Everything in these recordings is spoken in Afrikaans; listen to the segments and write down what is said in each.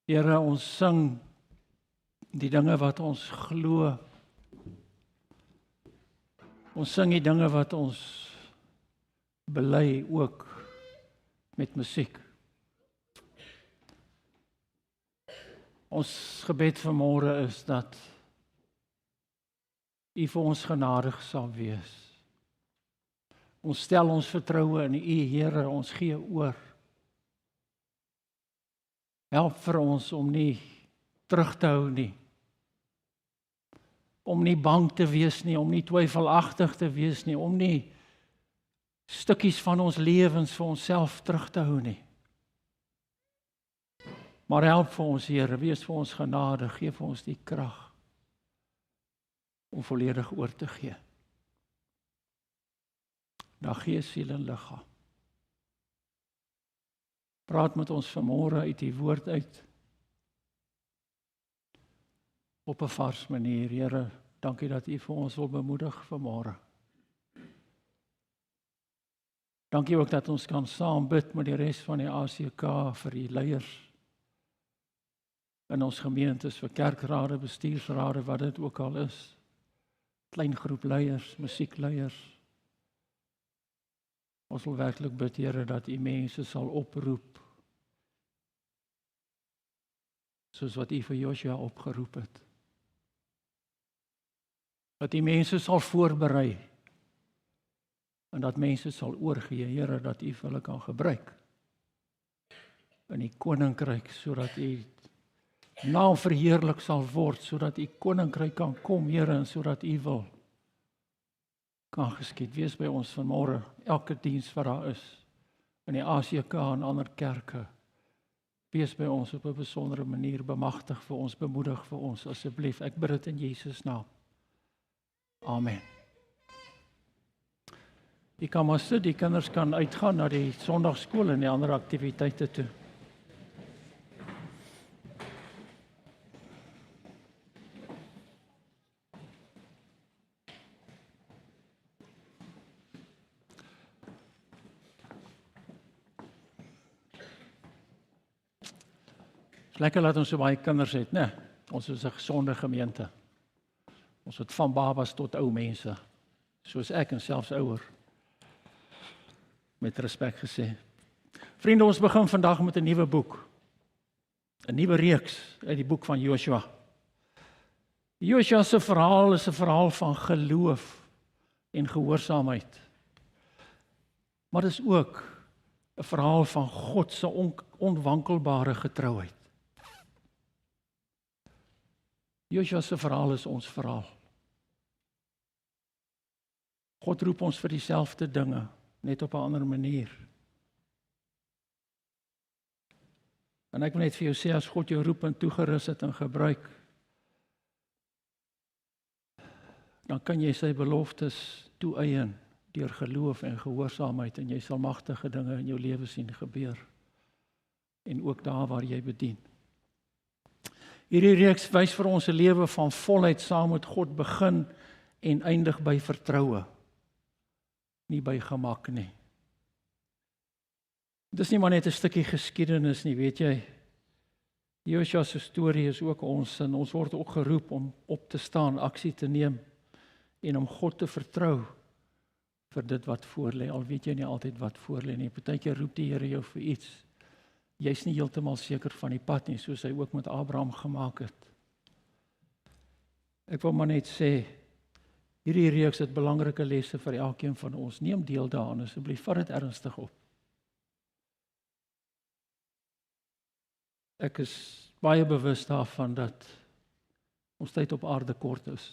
Here, ons sing die dinge wat ons glo. Ons sing die dinge wat ons bely ook met musiek. Ons gebed vanmôre is dat U vir ons genadig sal wees. Ons stel ons vertroue in U, Here, ons gee oor. Help vir ons om nie terug te hou nie. Om nie bang te wees nie, om nie twyfelagtig te wees nie, om nie stukkies van ons lewens vir onsself terug te hou nie. Maar help vir ons, Here, wees vir ons genadig, gee vir ons die krag om volledig oor te gee. Na gees, siel en liggaam. Praat met ons vanmôre uit die woord uit. Op 'n vars manier, Here, dankie dat U vir ons wil bemoedig vanmôre. Dankie ook dat ons kan saam bid met die res van die ACK vir die leiers in ons gemeentes, vir kerkrade, bestuursrade, wat dit ook al is. Klein groep leiers, musiekleiers. Ons wil werklik bid, Here, dat U mense sal oproep soos wat U vir Joshua opgeroep het. Dat U mense sal voorberei en dat mense sal oorgee, Here, dat U vir hulle kan gebruik in die koninkryk, sodat U naam verheerlik sal word, sodat U koninkryk kan kom, Here, en sodat U wil kan geskied. Wees by ons vanmôre, elke diens wat daar is, in die ACK en ander kerke. Wees by ons op 'n besondere manier, bemagtig vir ons, bemoedig vir ons, asseblief. Ek bid dit in Jesus naam. Amen. Die kan maar sit, die kinders kan uitgaan na die Sondagskool en die ander aktiwiteite toe. Lekker dat ons so baie kinders het, né? Ons is 'n gesonde gemeente. Ons het van babas tot ou mense, soos ek en selfs ouer. Met respek gesê. Vriende, ons begin vandag met 'n nuwe boek. 'n Nuwe reeks uit die boek van Joshua. Joshua se verhaal is 'n verhaal van geloof en gehoorsaamheid. Maar dit is ook 'n verhaal van God se onwankelbare getrouheid. Joshua se verhaal is ons verhaal. God roep ons vir dieselfde dinge, net op 'n ander manier. En ek wil net vir jou sê, as God jou roep en toegerus het en gebruik, dan kan jy sy beloftes toeëien deur geloof en gehoorsaamheid, en jy sal magtige dinge in jou lewe sien gebeur. En ook daar waar jy bedien. Hierdie reeks wys vir ons 'n lewe van volheid saam met God, begin en eindig by vertroue, nie by gemak nie. Dis nie maar net 'n stukkie geskiedenis nie, weet jy. Joshua se storie is ook ons, en ons word ook geroep om op te staan, aksie te neem en om God te vertrou vir dit wat voor lê. Al weet jy nie altyd wat voor lê nie. Partykeer roep die Here jou vir iets. Jy's nie heeltemal seker van die pad nie, soos hy ook met Abraham gemaak het. Ek wil maar net sê, hierdie reeks het belangrike lesse vir elkeen van ons. Neem deel daaraan, asseblief, vat dit ernstig op. Ek is baie bewus daarvan dat ons tyd op aarde kort is.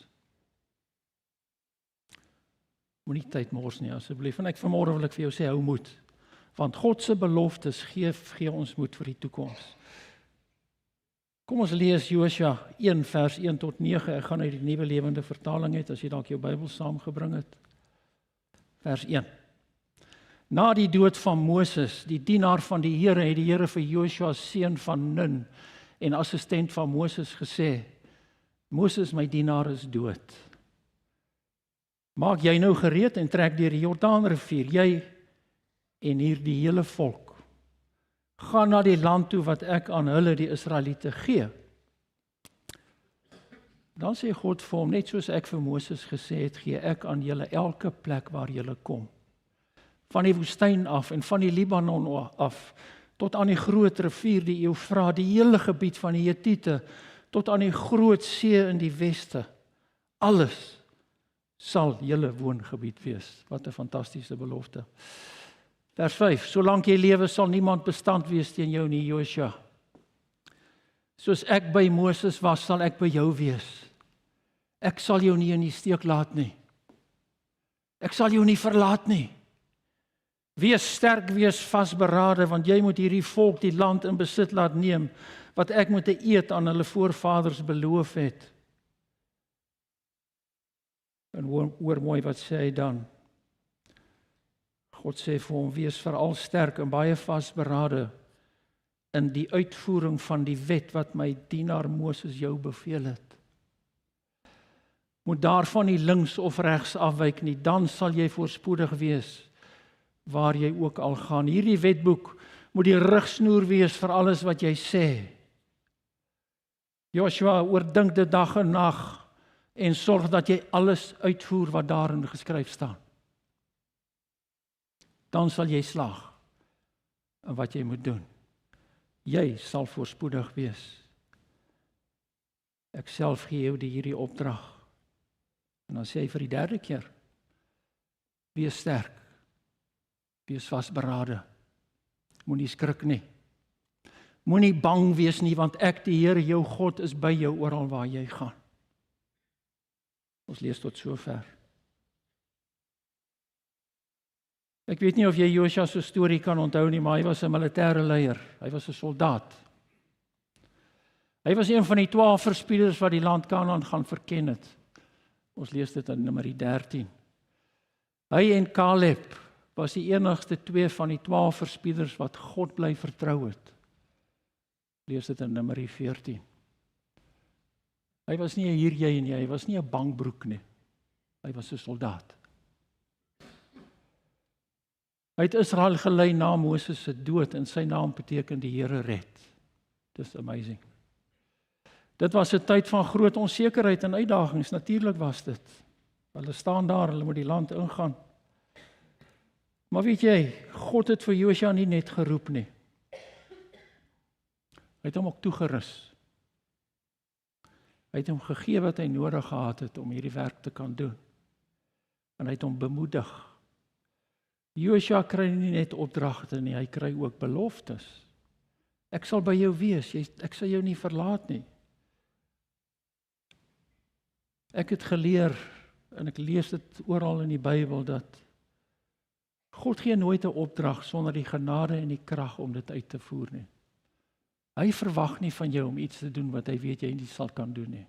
Moenie tyd mors nie, asseblief. En vanmôre wil ek vir jou sê, hou moed. Want God se beloftes gee ons moed vir die toekoms. Kom ons lees Joshua 1 vers 1 tot 9. Ek gaan uit die Nuwe Lewende Vertaling uit, as jy dalk jou Bybel saamgebring het. Vers 1. Na die dood van Moses, die dienaar van die Here, het die Here vir Joshua seun van Nun en assistent van Moses gesê: Moses, my dienaar, is dood. Maak jy nou gereed en trek deur die Jordaanrivier, jy en hier die hele volk, Gaan na die land toe wat ek aan hulle, die Israeliete, gee. Dan sê God vir hom, net soos ek vir Moses gesê het, gee ek aan julle elke plek waar julle kom. Van die woestyn af en van die Libanon af, tot aan die groot rivier, die Eufraat, die hele gebied van die Hetiete, tot aan die groot see in die weste. Alles sal julle woongebied wees. Wat 'n fantastiese belofte. Vers 5, solank jy lewe sal niemand bestand wees teen jou nie, Josua. Soos ek by Moses was, sal ek by jou wees. Ek sal jou nie in die steek laat nie. Ek sal jou nie verlaat nie. Wees sterk, wees vasberade, want jy moet hierdie volk die land in besit laat neem, wat ek met 'n eed aan hulle voorvaders beloof het. En hoor mooi wat sê hy dan. God sê vir hom, wees veral sterk en baie vasberade in die uitvoering van die wet wat my dienaar Moses jou beveel het. Moet daarvan nie links of regs afwyk nie, dan sal jy voorspoedig wees waar jy ook al gaan. Hierdie wetboek moet die rigsnoer wees vir alles wat jy sê. Joshua, oordink dit dag en nag en sorg dat jy alles uitvoer wat daarin geskryf staan. Dan sal jy slaag in wat jy moet doen. Jy sal voorspoedig wees. Ek self gee jou hierdie opdrag. En dan sê hy vir die derde keer, wees sterk, wees vasberade, moenie skrik nie, moenie bang wees nie, want ek, die Here, jou God, is by jou oral waar jy gaan. Ons lees tot sover. Ek weet nie of jy Josua se storie kan onthou nie, maar hy was 'n militêre leier, hy was 'n soldaat. Hy was een van die 12 verspieders wat die land Kanaan gaan verken het. Ons lees dit in Numeri 13. Hy en Caleb was die enigste 2 van die 12 verspieders wat God bly vertrou het. Lees dit in Numeri 14. Hy was nie 'n hierjy nie, hy was nie 'n bangbroek nie. Hy was 'n soldaat. Hy het Israel gelei na Moses se dood en sy naam beteken die Here red. Dis amazing. Dit was 'n tyd van groot onsekerheid en uitdagings, natuurlik was dit. Hulle staan daar, hulle moet die land ingaan. Maar weet jy, God het vir Josua nie net geroep nie. Hy het hom ook toegerus. Hy het hom gegee wat hy nodig gehad het om hierdie werk te kan doen. En hy het hom bemoedig. Josua kry nie net opdragte nie, hy kry ook beloftes. Ek sal by jou wees, ek sal jou nie verlaat nie. Ek het geleer, en ek lees dit oral in die Bybel, dat God gee nooit 'n opdrag sonder die genade en die krag om dit uit te voer nie. Hy verwag nie van jou om iets te doen wat hy weet jy nie sal kan doen nie.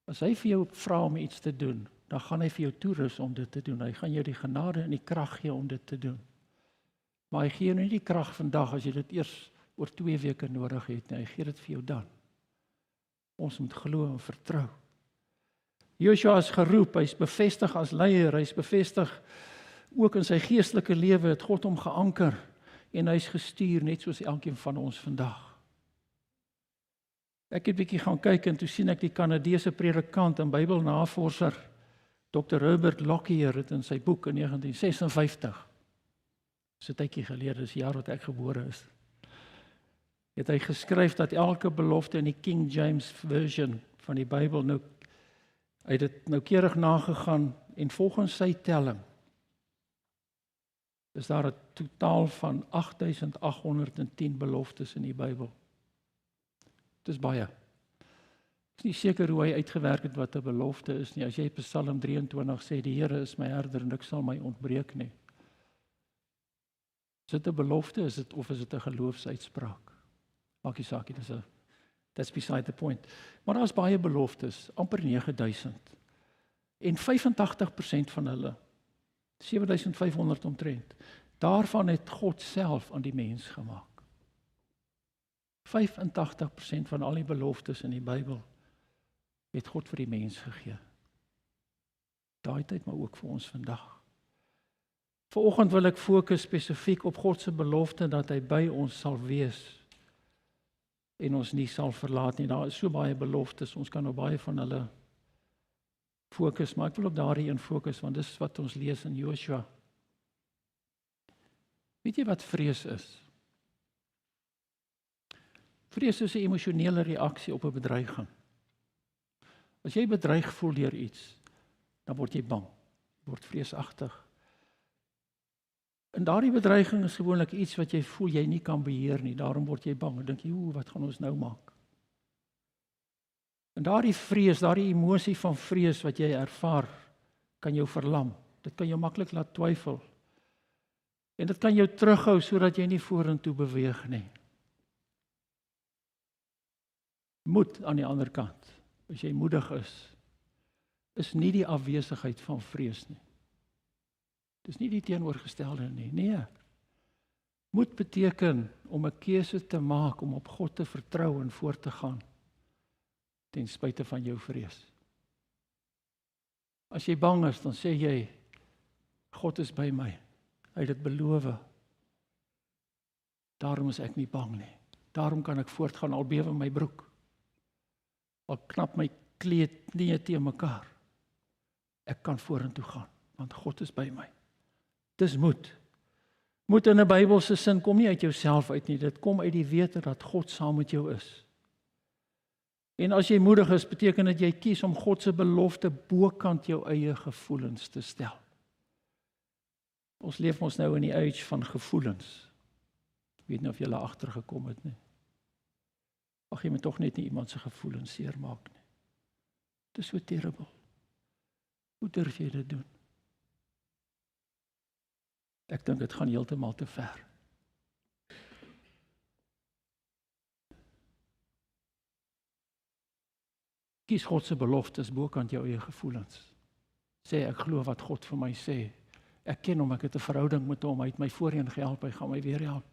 As hy vir jou vra om iets te doen, dan gaan hy vir jou toerus om dit te doen. Hy gaan jou die genade en die krag gee om dit te doen. Maar hy gee jou nie die krag vandag as jy dit eers oor 2 weke nodig het nie. Hy gee dit vir jou dan. Ons moet glo en vertrou. Josua is geroep, hy is bevestig as leier, hy is bevestig ook in sy geestelike lewe, het God hom geanker en hy is gestuur net soos elkeen van ons vandag. Ek het 'n bietjie gaan kyk en toe sien ek die Kanadese predikant en Bybelnavorser Dr. Herbert Lockyer het in sy boek in 1956, dis 'n tydjie gelede, dis die jaar wat ek gebore is, het hy geskryf dat elke belofte in die King James Version van die Bybel nou, hy het dit noukeurig nagegaan en volgens sy telling is daar 'n totaal van 8810 beloftes in die Bybel. Dit is baie. Ek is nie seker hoe hy uitgewerk het wat 'n belofte is nie. As jy Psalm 23 sê, die Here is my herder en ek sal my ontbreek nie. Is dit 'n belofte of is dit 'n geloofsuitspraak? Maak nie saak, that's beside the point. Maar daar is baie beloftes, amper 9000. En 85% van hulle, 7500 omtrent, daarvan het God self aan die mens gemaak. 85% van al die beloftes in die Bybel het God vir die mens gegee. Daai tyd, maar ook vir ons vandag. Vanoggend wil ek fokus spesifiek op God se belofte dat hy by ons sal wees en ons nie sal verlaat nie. Daar is so baie beloftes, ons kan op baie van hulle fokus, maar ek wil op daardie een fokus, want dis wat ons lees in Joshua. Weet jy wat vrees is? Vrees is 'n emosionele reaksie op 'n bedreiging. As jy bedreig voel deur iets, dan word jy bang, word vreesagtig. En daardie bedreiging is gewoonlik iets wat jy voel jy nie kan beheer nie, daarom word jy bang. Dan dink jy, wat gaan ons nou maak? En daardie vrees, daardie emosie van vrees wat jy ervaar, kan jou verlam. Dit kan jou maklik laat twyfel. En dit kan jou terughou sodat jy nie vorentoe beweeg nie. Moed aan die ander kant, as jy moedig is nie die afwesigheid van vrees nie. Dis nie die teenoorgestelde nie. Nee. Moed beteken om 'n keuse te maak om op God te vertrou en voort te gaan ten spyte van jou vrees. As jy bang is, dan sê jy, God is by my. Hy het dit beloof. Daarom is ek nie bang nie. Daarom kan ek voortgaan al bewe my broek. Al knap my kleed nie teen mekaar. Ek kan vorentoe gaan, want God is by my. Dis moed. Moed in 'n Bybelse sin kom nie uit jouself uit nie. Dit kom uit die wete dat God saam met jou is. En as jy moedig is, beteken dit jy kies om God se belofte bokant jou eie gevoelens te stel. Ons leef ons nou in die age van gevoelens. Ek weet nie of jy daar agtergekom het nie. Mag jy met tog net nie iemand se gevoelens seermaak nie. Dit is so terrible. Hoe durf jy dit doen? Ek dink dit gaan heeltemal te ver. Kies God se beloftes bokant jou eie gevoelens. Sê ek glo wat God vir my sê. Ek ken hom, ek het 'n verhouding met hom, hy het my voorheen gehelp, hy gaan my weer help.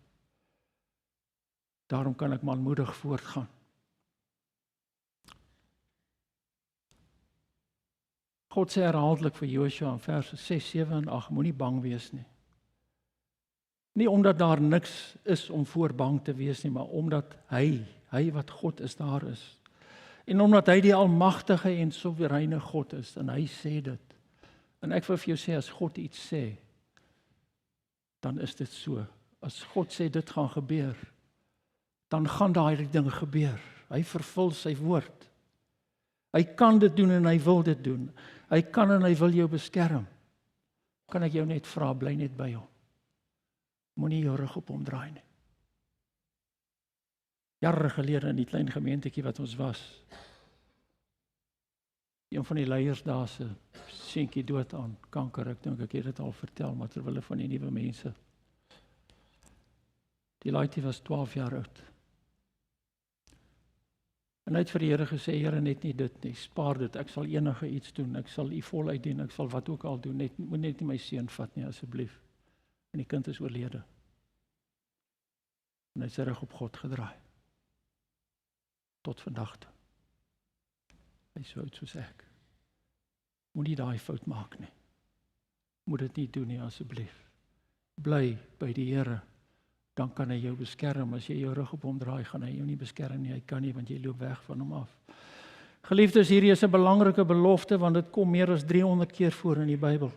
Daarom kan ek manmoedig voortgaan. God sê herhaaldelik vir Joshua in verse 6, 7 en 8, moenie bang wees nie. Nie omdat daar niks is om voor bang te wees nie, maar omdat hy wat God is, daar is. En omdat hy die almagtige en soewereine God is, en hy sê dit. En ek wil vir jou sê, as God iets sê, dan is dit so. As God sê dit gaan gebeur, dan gaan daai ding gebeur. Hy vervul sy woord. Hy kan dit doen en hy wil dit doen. Hy kan en hy wil jou beskerm. Kan ek jou net vra, bly net by hom. Moenie jou rug op hom draai nie. Jare gelede in die klein gemeentetjie wat ons was, een van die leiers daar se seentjie dood aan kanker. Ek dink ek het dit al vertel, maar terwille van die nuwe mense. Die laaitjie was 12 jaar oud. En hy het vir die Here gesê, Here, net nie dit nie, spaar dit, ek sal enige iets doen, ek sal u voluit dien, ek sal wat ook al doen, moet net nie my seun vat nie, asseblief. En die kind is oorlede. En hy het sy rug op God gedraai. Tot vandag toe. Hy is so oud soos ek. Moet nie daai fout maak nie. Moet dit nie doen nie, asseblief. Bly by die Here. Dan kan hy jou beskerm. As jy jou rug op hom draai, gaan hy jou nie beskerm nie. Hy kan nie, want jy loop weg van hom af. Geliefdes, hierdie is 'n belangrike belofte, want dit kom meer as 300 keer voor in die Bybel.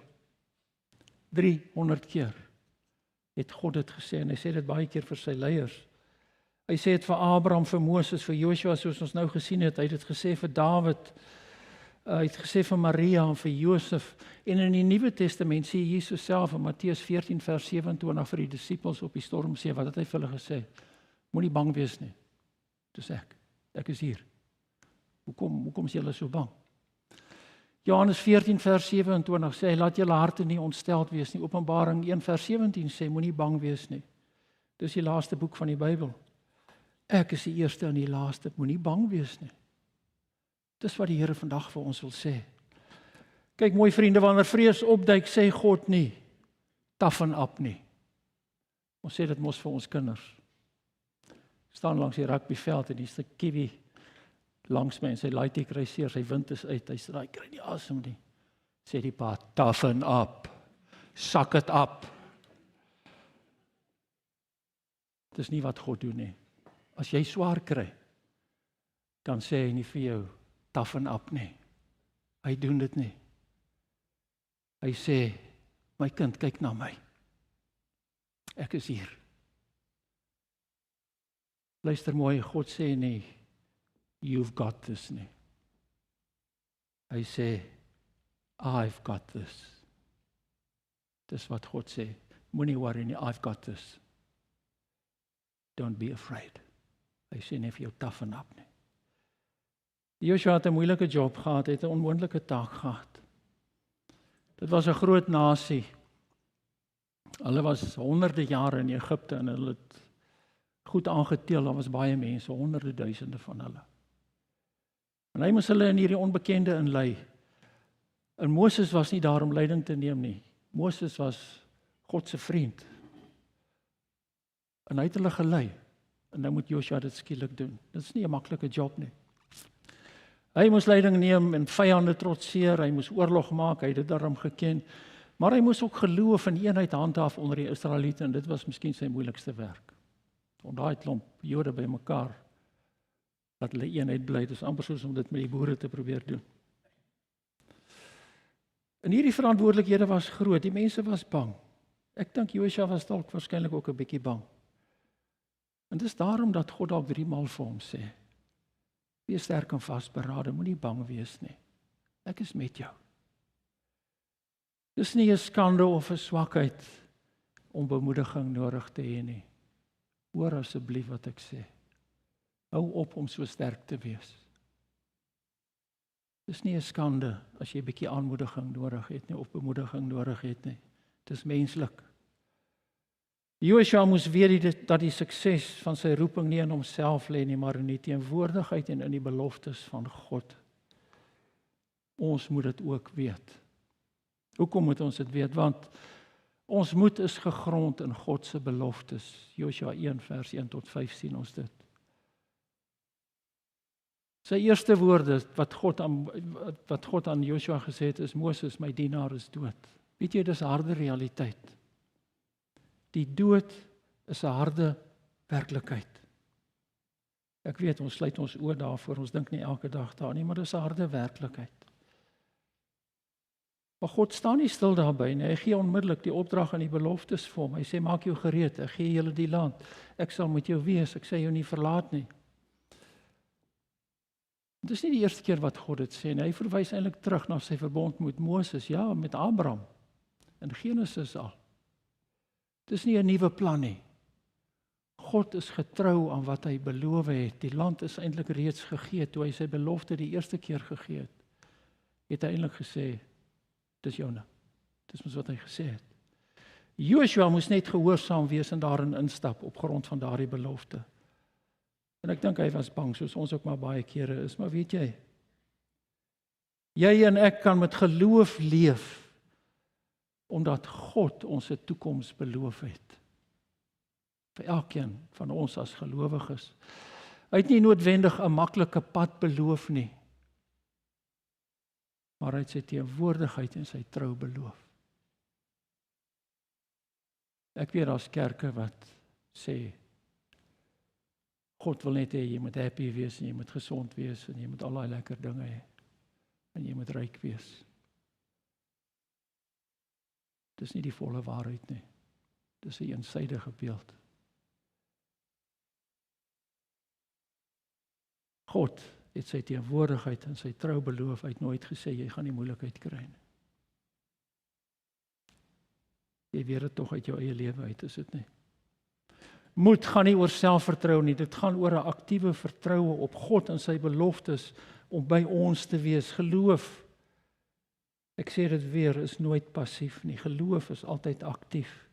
300 keer het God dit gesê, en hy sê dit baie keer vir sy leiers. Hy sê dit vir Abraham, vir Moses, vir Joshua, soos ons nou gesien het. Hy het dit gesê vir Dawid. Hy het gesê vir Maria en vir Josef. En in die Nuwe Testament sê Jesus self in Matteus 14 vers 27 vir die disippels op die stormsee, wat het hy vir hulle gesê? Moenie bang wees nie. Dis ek is hier. Hoekom is julle so bang? Johannes 14 vers 27 sê hy, laat julle harte nie ontsteld wees nie. Openbaring 1 vers 17 sê, moenie bang wees nie. Dis die laaste boek van die Bybel. Ek is die eerste en die laaste, moenie bang wees nie. Dis wat die Here vandag vir ons wil sê. Kyk mooi vriende, wanneer vrees opduik, sê God nie, toughen up nie. Ons sê dit mos vir ons kinders. Ek staan langs die rugbyveld en hier's 'n kiwi langs my en sy laaitjie kry seer, sy wind is uit, hy sê, "Hy kry nie asem nie." Sê die pa, "Toughen up." suck it up. Dis nie wat God doen nie. As jy swaar kry, dan sê hy nie vir jou, toughen up nie. Hy doen dit nie. Hy sê, my kind, kyk na my. Ek is hier. Luister mooi, God sê nie, you've got this nie. Hy sê, I've got this. Dis wat God sê. Moenie worry nie, I've got this. Don't be afraid. Hy sê nie vir jou toughen up nie. Joshua het 'n moeilike job gehad, het 'n onmoontlike taak gehad. Dit was 'n groot nasie. Hulle was honderde jare in Egipte en hulle het goed aangeteel, daar was baie mense, honderde duisende van hulle. En hy moes hulle in hierdie onbekende inlei. En Moses was nie daar om leiding te neem nie. Moses was God se vriend. En hy het hulle gelei. En nou moet Joshua dit skielik doen. Dit is nie 'n maklike job nie. Hy moes leiding neem en vyande trotseer, hy moes oorlog maak, hy het dit daarom geken. Maar hy moes ook geloof en eenheid handhaaf onder die Israeliete en dit was miskien sy moeilikste werk. Om daai klomp Jode bymekaar dat hulle eenheid bly, dis amper soos om dit met die boere te probeer doen. En hierdie verantwoordelikhede was groot, die mense was bang. Ek dink Joshua was dalk waarskynlik ook 'n bietjie bang. En dis daarom dat God dalk 3 maal vir hom sê, wees sterk en vasberade, moenie bang wees nie. Ek is met jou. Dis nie 'n skande of 'n swakheid om bemoediging nodig te hê nie. Hoor asseblief wat ek sê. Hou op om so sterk te wees. Dis nie 'n skande as jy 'n bietjie aanmoediging nodig het nie of bemoediging nodig het nie. Dis menslik. Joshua moes weet dat die sukses van sy roeping nie in homself lê nie, maar in die teenwoordigheid en in die beloftes van God. Ons moet dit ook weet. Hoekom moet ons dit weet? Want ons moed is gegrond in God se beloftes. Joshua 1 vers 1 tot 5 sien ons dit. Sy eerste woorde wat God aan Joshua gesê het is, Moses, my dienaar is dood. Weet jy, dis 'n harde realiteit. Die dood is 'n harde werklikheid. Ek weet, ons sluit ons oë daarvoor, ons dink nie elke dag daaraan nie, maar dis 'n harde werklikheid. Maar God staan nie stil daarby nie, hy gee onmiddellik die opdrag aan die beloftes vir hom. Hy sê, maak jou gereed, ek gee julle die land, ek sal met jou wees, ek sal jou nie verlaat nie. Dit is nie die eerste keer wat God dit sê nie, hy verwys eintlik terug na sy verbond met Moses, ja, met Abraham, in Genesis al. Dit is nie 'n nuwe plan nie. God is getrou aan wat hy beloof het. Die land is eintlik reeds gegee. Toe hy sy belofte die eerste keer gegee het hy eintlik gesê, dis joune. Dis mos wat hy gesê het. Joshua moes net gehoorsaam wees en daarin instap op grond van daardie belofte. En ek dink hy was bang, soos ons ook maar baie kere is. Maar weet jy en ek kan met geloof leef, omdat God ons 'n toekoms beloof het. Vir elkeen van ons as gelowiges. Hy het nie noodwendig 'n maklike pad beloof nie, maar hy het sy teenwoordigheid en sy trou beloof. Ek weet daar's kerke wat sê, God wil net hê jy moet happy wees en jy moet gesond wees en jy moet al daai lekker dinge hê en jy moet ryk wees. Dis nie die volle waarheid nie. Dis 'n eensydige beeld. God het sy teenwoordigheid en sy trou beloof, hy het nooit gesê jy gaan nie moeilikheid kry nie. Jy weet dit tog uit jou eie lewe uit, is dit nie? Moed gaan nie oor selfvertroue nie, dit gaan oor 'n aktiewe vertroue op God en sy beloftes om by ons te wees. Geloof, ek sê dit weer, is nooit passief nie. Geloof is altyd aktief.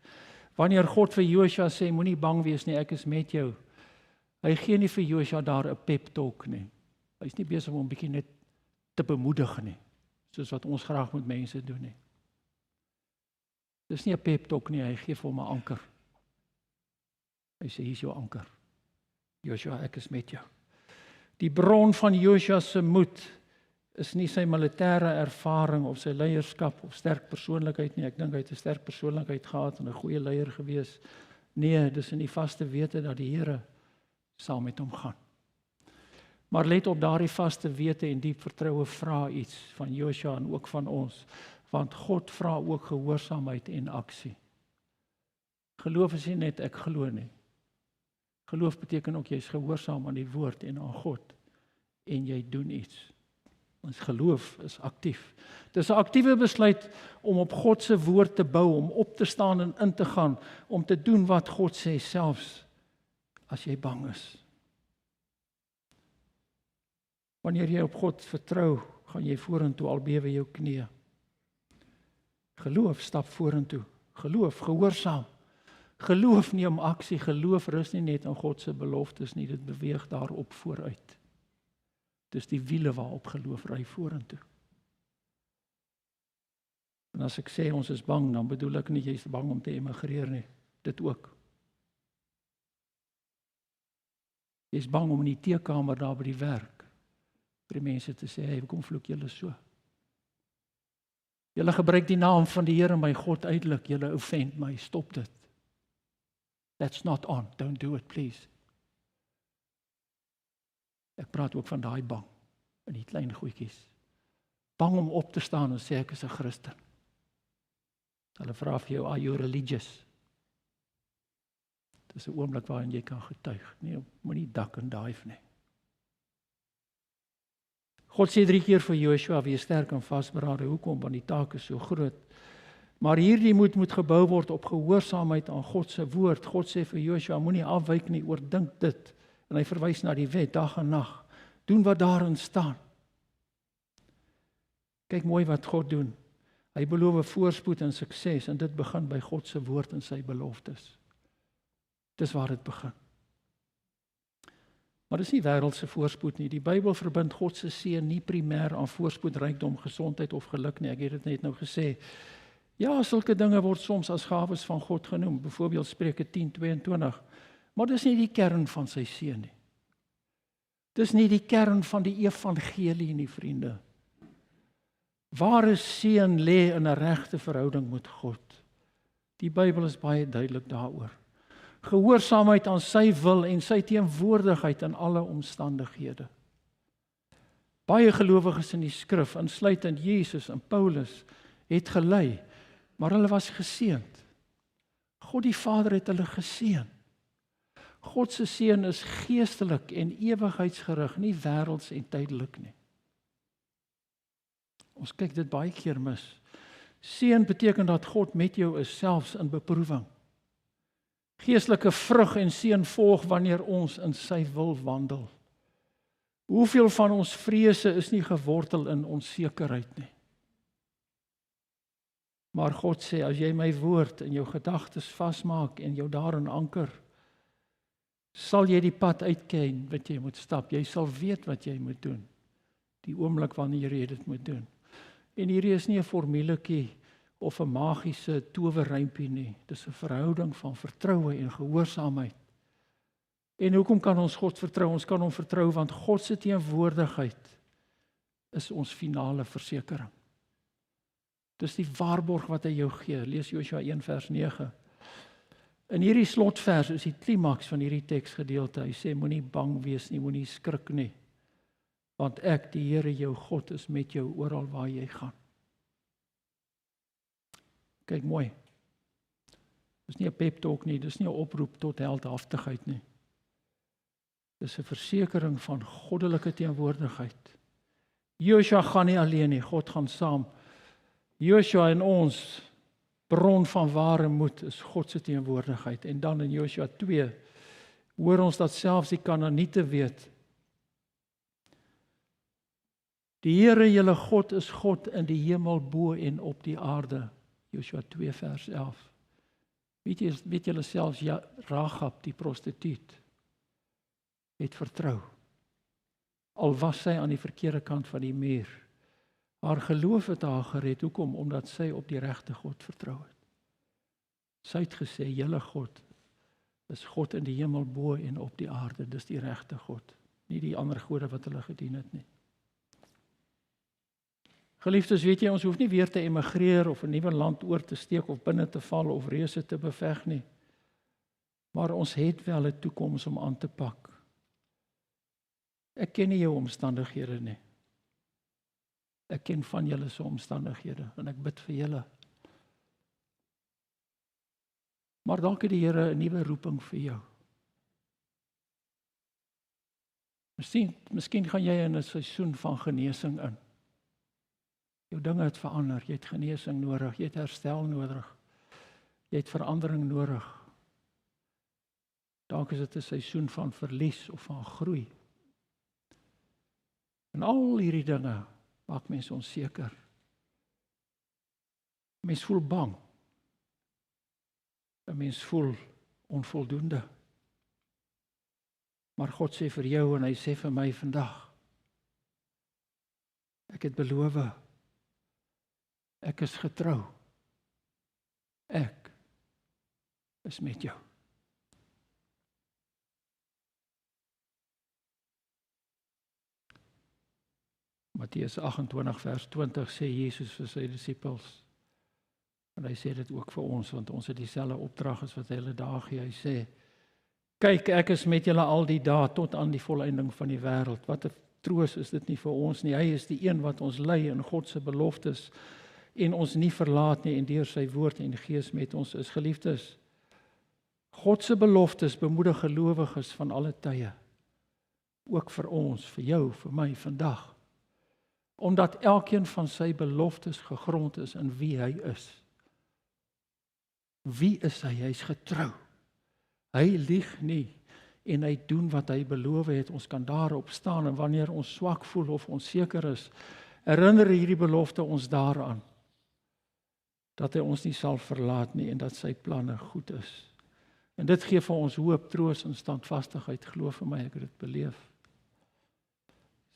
Wanneer God vir Joshua sê, moenie bang wees nie, ek is met jou. Hy gee nie vir Joshua daar 'n pep talk nie. Hy is nie besig om 'n bietjie net te bemoedig nie, soos wat ons graag met mense doen nie. Dis nie 'n pep talk nie, hy gee vir hom 'n anker. Hy sê, hier is jou anker. Joshua, ek is met jou. Die bron van Joshua se moed is nie sy militêre ervaring of sy leierskap of sterk persoonlikheid nie. Ek dink hy het 'n sterk persoonlikheid gehad en 'n goeie leier gewees. Nee, dis in die vaste wete dat die Here saam met hom gaan. Maar let op daardie vaste wete en diep vertroue vra iets van Josua en ook van ons, want God vra ook gehoorsaamheid en aksie. Geloof is nie net ek glo nie. Geloof beteken ook jy is gehoorsaam aan die woord en aan God en jy doen iets. Ons geloof is aktief. Dis 'n aktiewe besluit om op God se woord te bou, om op te staan en in te gaan, om te doen wat God sê, selfs as jy bang is. Wanneer jy op God vertrou, gaan jy vorentoe al bewe jou knieë. Geloof stap vorentoe. Geloof, gehoorsaam. Geloof neem aksie. Geloof rus nie net aan God se beloftes nie, dit beweeg daarop vooruit. Dis die wiele waarop geloof ry vorentoe. En as ek sê ons is bang, dan bedoel ek nie jy is bang om te emigreer nie. Dit ook. Jy is bang om in die teekamer daar by die werk vir die mense te sê, hey, hoekom vloek julle so? Julle gebruik die naam van die Here my God uitelik, julle offend my, stop dit. That's not on, don't do it please. Ek praat ook van daai bang, in die klein goedjies. Bang om op te staan en sê ek is 'n Christen. Hulle vra vir jou, are you religious? Dis 'n oomblik waarin jy kan getuig. Nee, moenie dak en dive nie. God sê 3 keer vir Joshua, wees sterk en vasberade. Hoekom? Want die taak is so groot. Maar hierdie moet gebou word op gehoorsaamheid aan God se woord. God sê vir Joshua, moenie afwyk nie, oordink dit. En hy verwys na die wet, dag en nag. Doen wat daarin staan. Kyk mooi wat God doen. Hy beloof voorspoed en sukses, en dit begin by God se woord en sy beloftes. Dis waar dit begin. Maar dis nie wêreldse voorspoed nie. Die Bybel verbind God se seën nie primêr aan voorspoed, rykdom, gesondheid of geluk nie. Ek het dit net nou gesê. Ja, sulke dinge word soms as gawes van God genoem. Byvoorbeeld Spreuke 10:22. Maar dis nie die kern van sy seën nie. Dis nie die kern van die evangelie nie, vriende. Ware seën lê in 'n regte verhouding met God. Die Bybel is baie duidelik daaroor. Gehoorsaamheid aan sy wil en sy teenwoordigheid in alle omstandighede. Baie gelowiges in die skrif, insluitend Jesus en Paulus, het gelei, maar hulle was geseënd. God die Vader het hulle geseën. God se seën is geestelik en ewigheidsgerig, nie wêrelds en tydelik nie. Ons kyk dit baie keer mis. Seën beteken dat God met jou is, selfs in beproewing. Geestelike vrug en seën volg wanneer ons in sy wil wandel. Hoeveel van ons vrese is nie gewortel in onsekerheid nie. Maar God sê, as jy my woord in jou gedagtes vasmaak en jou daarin anker, sal jy die pad uitken wat jy moet stap. Jy sal weet wat jy moet doen. Die oomblik wanneer jy dit moet doen. En hierdie is nie 'n formuletjie of 'n magiese towerrympie nie. Dis 'n verhouding van vertroue en gehoorsaamheid. En hoekom kan ons God vertrou? Ons kan hom vertrou want God se teenwoordigheid is ons finale versekering. Dis die waarborg wat hy jou gee. Lees Josua 1 vers 9. In hierdie slotvers is die klimaks van hierdie teksgedeelte. Hy sê moenie bang wees nie, moenie skrik nie. Want ek, die Here jou God, is met jou oral waar jy gaan. Kyk mooi. Dis nie 'n pep talk nie, dis nie 'n oproep tot heldhaftigheid nie. Dis 'n versekering van goddelike teenwoordigheid. Joshua gaan nie alleen nie, God gaan saam. Joshua en ons bron van ware moed is God se teenwoordigheid. En dan in Joshua 2 hoor ons dat selfs die Kanaaniete weet. Die Here julle God is God in die hemel bo en op die aarde. Joshua 2 vers 11. Weet julle selfs Rahab die prostituut het vertrou. Al was sy aan die verkeerde kant van die muur. Haar geloof het haar gered. Hoekom? Omdat sy op die regte God vertrou het. Sy het gesê, julle God is God in die hemel bo en op die aarde. Dis die regte God. Nie die ander gode wat hulle gedien het nie. Geliefdes, weet jy, ons hoef nie weer te emigreer of 'n nuwe land oor te steek of binne te val of reuse te beveg nie. Maar ons het wel 'n toekoms om aan te pak. Ek ken nie jou omstandighede nie. Ek ken van julle se omstandighede en ek bid vir julle. Maar dalk het die Here 'n nuwe roeping vir jou. Miskien gaan jy in 'n seisoen van genesing in. Jou dinge het verander, jy het genesing nodig, jy het herstel nodig. Jy het verandering nodig. Dalk is dit 'n seisoen van verlies of van groei. En al hierdie dinge maak mense onseker. Mens voel bang. 'n Mens voel onvoldoende. Maar God sê vir jou en hy sê vir my vandag, ek het beloof, ek is getrou, ek is met jou. Matteus 28 vers 20 sê Jesus vir sy disippels, en hy sê dit ook vir ons, want ons het dieselfde opdrag as wat hy hulle daar gee. Hy sê, kyk, ek is met julle al die dae tot aan die volëinding van die wêreld. Wat 'n troos is dit nie vir ons nie. Hy is die een wat ons lei in God se beloftes en ons nie verlaat nie en deur sy woord en gees met ons is. Geliefdes, God se beloftes bemoedig gelowiges van alle tye. Ook vir ons, vir jou, vir my vandag. Omdat elkeen van sy beloftes gegrond is in wie hy is. Wie is hy? Hy is getrou. Hy lieg nie en hy doen wat hy beloof het. Ons kan daarop staan en wanneer ons swak voel of onseker is, herinner hierdie belofte ons daaraan dat hy ons nie sal verlaat nie en dat sy planne goed is. En dit gee vir ons hoop, troos en standvastigheid. Glo vir my, ek het dit beleef.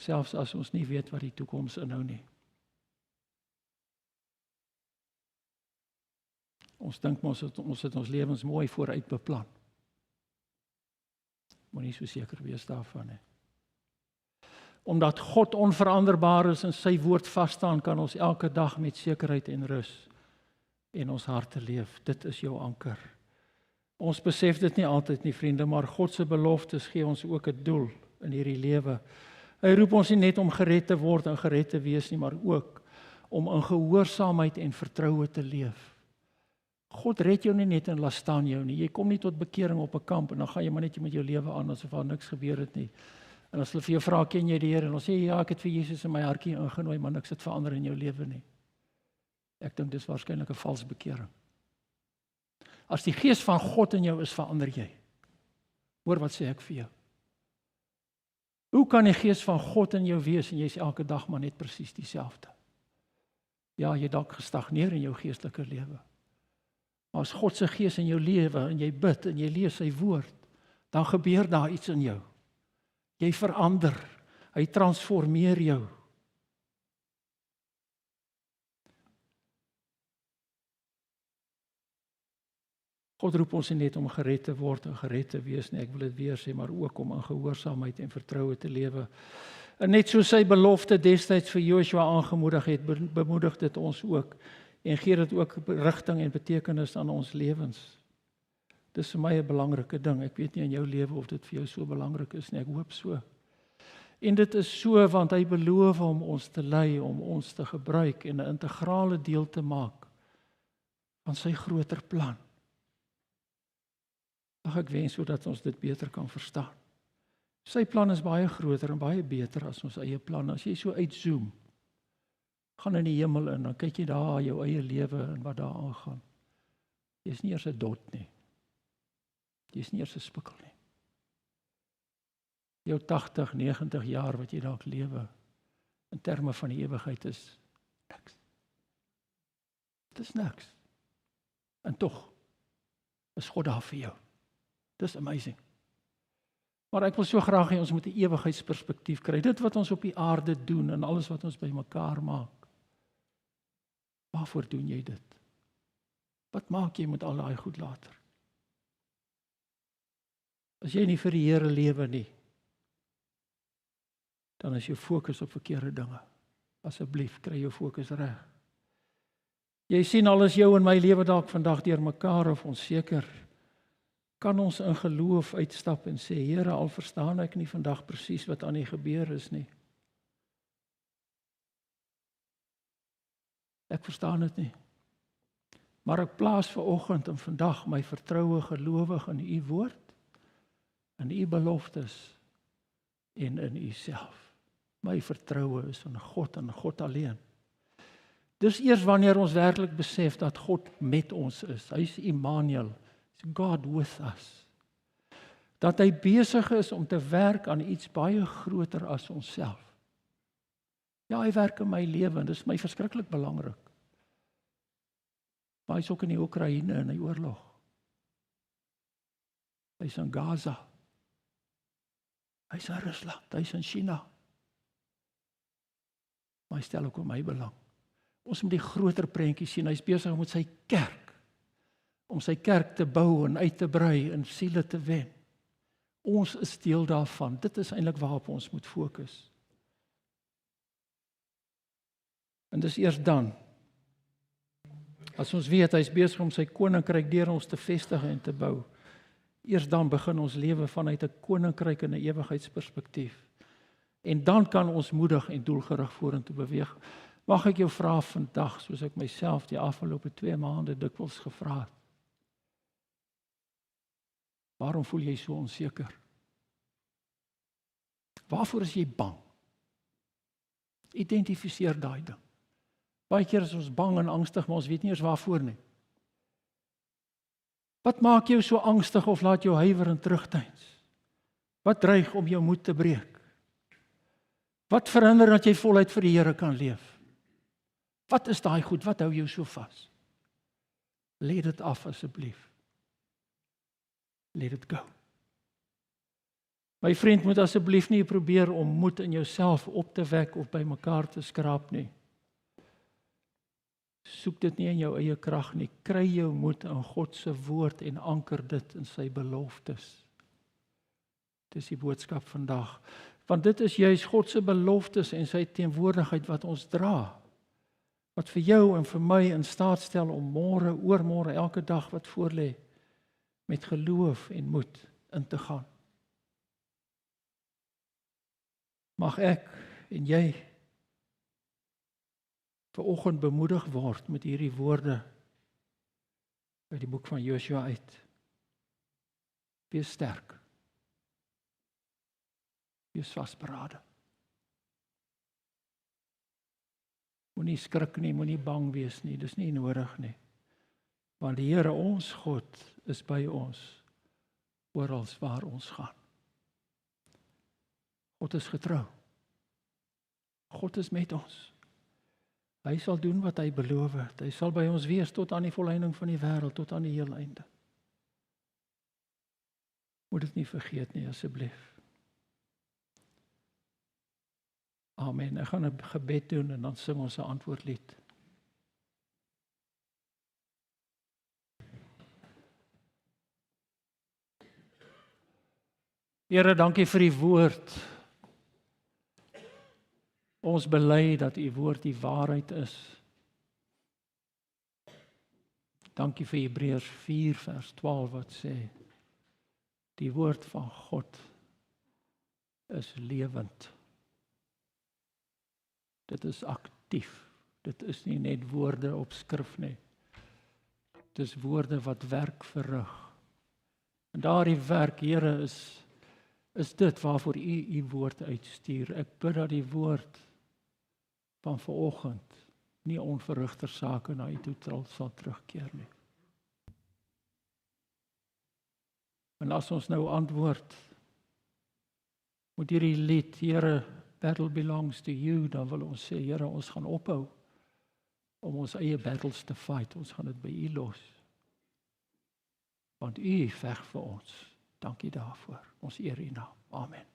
Selfs as ons nie weet wat die toekoms inhou nie. Ons dink ons het ons lewens mooi vooruit beplan. Moenie so seker wees daarvan nie. Omdat God onveranderbaar is en sy woord vas staan, kan ons elke dag met sekerheid en rus in ons harte leef. Dit is jou anker. Ons besef dit nie altyd nie, vriende, maar God se beloftes gee ons ook 'n doel in hierdie lewe. Hy roep ons nie net om gered te word en gered te wees nie, maar ook om in gehoorsaamheid en vertroue te leef. God red jou nie net en laat staan jou nie. Jy kom nie tot bekering op 'n kamp en dan gaan jy maar net met jou lewe aan asof daar niks gebeur het nie. En as hulle vir jou vra, ken jy die Here? En ons sê ja, ek het vir Jesus in my hartjie ingenooi, maar niks het verander in jou lewe nie. Ek dink dis waarskynlik 'n vals bekering. As die gees van God in jou is, verander jy. Hoor wat sê ek vir jou? Hoe kan die gees van God in jou wees en jy is elke dag maar net presies dieselfde? Ja, jy dalk gestagneer in jou geestelike lewe. Maar as God se gees in jou lewe en jy bid en jy lees sy woord, dan gebeur daar iets in jou. Jy verander. Hy transformeer jou. God roep ons nie net om gered te word en gered te wees nie, ek wil dit weer sê, maar ook om in gehoorsaamheid en vertroue te lewe. En net so sy belofte destyds vir Joshua aangemoedig het, bemoedig dit ons ook en gee dit ook rigting en betekenis aan ons lewens. Dis vir my 'n belangrike ding. Ek weet nie in jou lewe of dit vir jou so belangrik is nie, ek hoop so. En dit is so want hy beloof om ons te lei, om ons te gebruik en 'n integrale deel te maak van sy groter plan. Ek wens sodat ons dit beter kan verstaan. Sy plan is baie groter en baie beter as ons eie planne. As jy so uitzoom, gaan in die hemel in, dan kyk jy daar jou eie lewe en wat daar aangaan. Jy is nie eers 'n dot nie. Jy is nie eers 'n spikkel nie. Jou 80, 90 jaar wat jy dalk lewe, in terme van die ewigheid is niks. Dit is niks. En tog is God daar vir jou. Dis amazing. Maar ek wil so graag hê ons moet 'n ewigheidsperspektief kry. Dit wat ons op die aarde doen en alles wat ons bymekaar maak. Waarvoor doen jy dit? Wat maak jy met al daai goed later? As jy nie vir die Here lewe nie, dan is jou fokus op verkeerde dinge. Asseblief, kry jou fokus reg. Jy sien alles jou en my lewe dalk vandag deur mekaar of onseker. Kan ons in geloof uitstap en sê, Here, al verstaan ek nie vandag presies wat aan die gebeur is nie. Ek verstaan dit nie. Maar ek plaas vanoggend en vandag my vertroue gelowig in u woord, in u beloftes en in u self. My vertroue is in God en God alleen. Dis eers wanneer ons werklik besef dat God met ons is. Hy is Immanuel, God with us. Dat hy besig is om te werk aan iets baie groter as onsself. Ja, hy werk in my lewe en dis my verskriklik belangrik. Maar hy is ook in die Oekraïne in die oorlog. Hy is in Gaza. Hy is in Rusland, hy is in China. Maar hy stel ook op my belang. Ons moet die groter prentjie sien. Hy is besig met sy kerk, om sy kerk te bou en uit te brei en siele te wen. Ons is deel daarvan. Dit is eintlik waarop ons moet fokus. En dis eers dan, as ons weet, hy is besig om sy koninkryk deur ons te vestig en te bou, eers dan begin ons lewe vanuit 'n koninkryk en 'n ewigheidsperspektief. En dan kan ons moedig en doelgerig vorentoe beweeg. Mag ek jou vra vandag, soos ek myself die afgelope 2 maande dikwels gevra het, waarom voel jy so onseker? Waarvoor is jy bang? Identifiseer daai ding. Baie keer is ons bang en angstig, maar ons weet nie eens waarvoor nie. Wat maak jou so angstig of laat jou huiwer en terugtyds? Wat dreig om jou moed te breek? Wat verhinder dat jy voluit vir die Here kan leef? Wat is daai goed? Wat hou jou so vas? Let dit af asseblief. Let it go. My vriend, moet asseblief nie probeer om moed in jouself op te wek of by mekaar te skraap nie. Soek dit nie in jou eie krag nie. Kry jou moed in God se woord en anker dit in sy beloftes. Dis die boodskap vandag. Want dit is juis God se beloftes en sy teenwoordigheid wat ons dra. Wat vir jou en vir my in staat stel om môre, oormôre, elke dag wat voorlê, met geloof en moed in te gaan. Mag ek en jy vanoggend bemoedig word met hierdie woorde uit die boek van Josua uit. Wees sterk. Wees vasberade. Moenie skrik nie, moenie bang wees nie, dis nie nodig nie. Want die Here ons God is by ons oral waar ons gaan. God is getrou. God is met ons. Hy sal doen wat hy beloof het. Hy sal by ons wees tot aan die volleinding van die wêreld, tot aan die heel einde. Moet dit nie vergeet nie, asseblief. Amen. Ek gaan 'n gebed doen en dan sing ons 'n antwoordlied. Here, dankie vir die woord. Ons bely dat u woord die waarheid is. Dankie vir Hebreërs 4 vers 12 wat sê, die woord van God is lewend. Dit is aktief. Dit is nie net woorde op skrif nie. Dit is woorde wat werk verrig. En daardie werk, Here, is dit waarvoor u woord uitstuur. Ek bid dat die woord van vanoggend nie onverrigter sake na u toe sal terugkeer nie. En as ons nou antwoord, moet hierdie lied, Here, battle belongs to you, dan wil ons sê, Here, ons gaan ophou om ons eie battles te fight. Ons gaan dit by u los. Want u veg vir ons. Dankie daarvoor. Ons eer u naam. Amen.